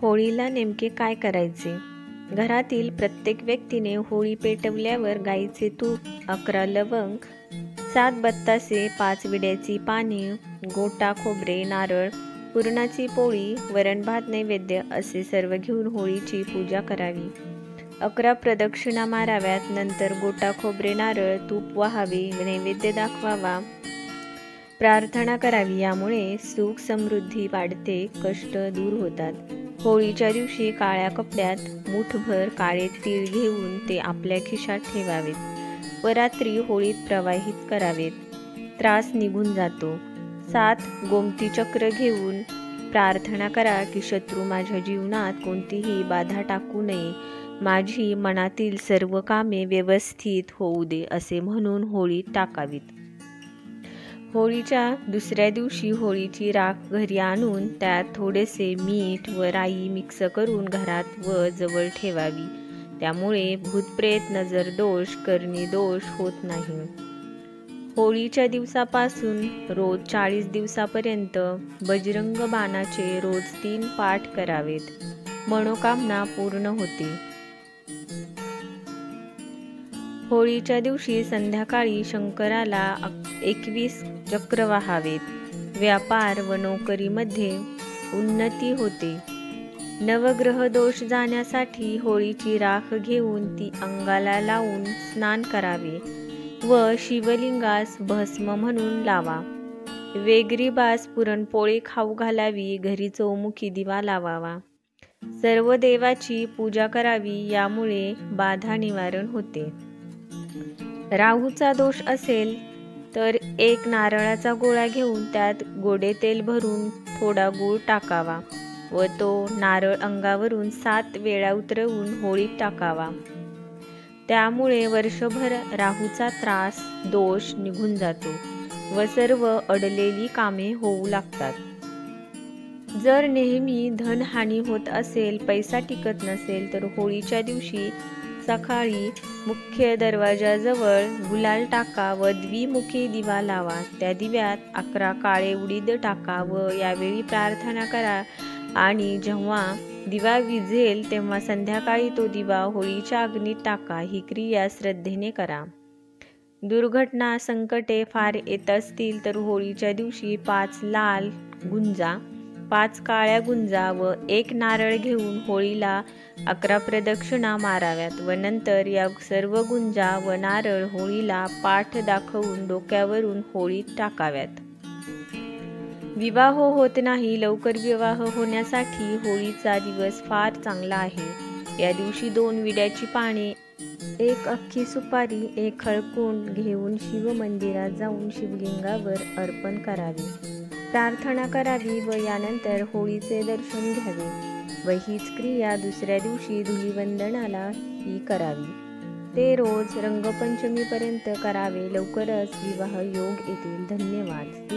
होळीला नेमके काय करायचे? घरातील प्रत्येक व्यक्तीने होळी पेटवल्यावर गाईचे तूप, 11 लवंग, 7 बत्तासे, 5 विड्याची पाने, गोटा खोबरे, नारळ, पुरणाची पोळी, वरण भात नैवेद्य असे सर्व घेऊन होळीची पूजा करावी. 11 प्रदक्षिणा माराव्यात. नंतर गोटा खोबरे, नारळ, तूप वाहावे, नैवेद्य दाखवावा, प्रार्थना करावी. यामुळे सुख समृद्धी वाढते, कष्ट दूर होतात. होळीच्या दिवशी काळ्या कपड्यात मुठभर काळे तीळ घेऊन ते आपल्या खिशात ठेवावेत व रात्री होळीत प्रवाहित करावेत. त्रास निघून जातो. 7 गोमती चक्र घेऊन प्रार्थना करा की शत्रू माझ्या जीवनात कोणतीही बाधा टाकू नये, माझी मनातील सर्व कामे व्यवस्थित होऊ दे असे म्हणून होळीत टाकावीत. होळीच्या दुसऱ्या दिवशी होळीची राख घरी आणून त्यात थोडेसे मीठ व राई मिक्स करून घरात व जवळ ठेवावी. त्यामुळे भूतप्रेत, नजर दोष, करणी दोष होत नाही. होळीच्या दिवसापासून रोज 40 दिवसापर्यंत बजरंग बाणाचे रोज 3 पाठ करावेत. मनोकामना पूर्ण होते. होळीच्या दिवशी संध्याकाळी शंकराला 21 चक्र वाहावेत. व्यापार व नोकरीमध्ये उन्नती होते. नवग्रह दोष जाण्यासाठी होळीची राख घेऊन ती अंगाला लावून स्नान करावे व शिवलिंगास भस्म म्हणून लावा. वेगरीबास पुरणपोळी खाऊ घालावी. घरी चौमुखी दिवा लावावा. सर्व देवाची पूजा करावी. यामुळे बाधा निवारण होते. राहूचा दोष असेल तर 1 नारळाचा गोळा घेऊन त्यात गोडे तेल भरून थोडा गूळ टाकावा व तो नारळ अंगावरून 7 वेळा उतरवून होळीत टाकावा. त्यामुळे वर्षभर राहूचा त्रास, दोष निघून जातो व सर्व अडलेली कामे होऊ लागतात. जर नेहमी धनहानी होत असेल, पैसा टिकत नसेल तर होळीच्या दिवशी सकाळी मुख्य दरवाजाजवळ गुलाल टाका व द्विमुखी दिवा लावा. त्या दिव्यात 11 काळे उडीद टाका व यावेळी प्रार्थना करा आणि जेव्हा दिवा विझेल तेव्हा संध्याकाळी तो दिवा होळीच्या अग्नीत टाका. ही क्रिया श्रद्धेने करा. दुर्घटना, संकटे फार येत असतील तर होळीच्या दिवशी 5 लाल गुंजा, 5 काळ्या गुंजा व 1 नारळ घेऊन होळीला 11 प्रदक्षिणा माराव्यात व नंतर या सर्व गुंजा व नारळ होळीला पाठ दाखवून डोक्यावरून होळीत टाकाव्यात. विवाह होत नाही. लवकर विवाह होण्यासाठी होळीचा दिवस फार चांगला आहे. या दिवशी 2 विड्याची पाने, 1 अख्खी सुपारी, 1 हळकुंड घेऊन शिव मंदिरात जाऊन शिवलिंगावर अर्पण करावे, प्रार्थना करावी व यानंतर होळीचे दर्शन घ्यावे व हीच क्रिया दुसऱ्या दिवशी धुलीवंदनाला ही करावी. ते रोज रंगपंचमीपर्यंत करावे. लवकरच विवाह योग येतील. धन्यवाद.